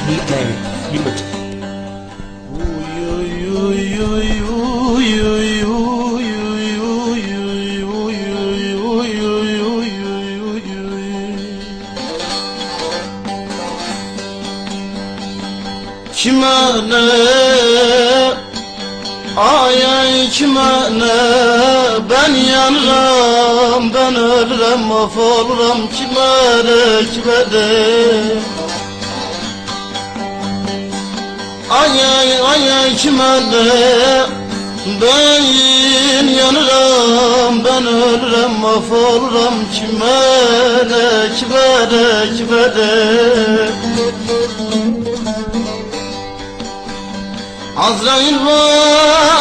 Beatman Limited. Kime ne, ay ay kime ne, ben yanıram, ben ölürem, mahvoluram, kime ne, kime ne. Ay ay kime ne, ben yanıram, ben ölürem, mahvoluram, kime ne, kime ne, kime ne. Azrail var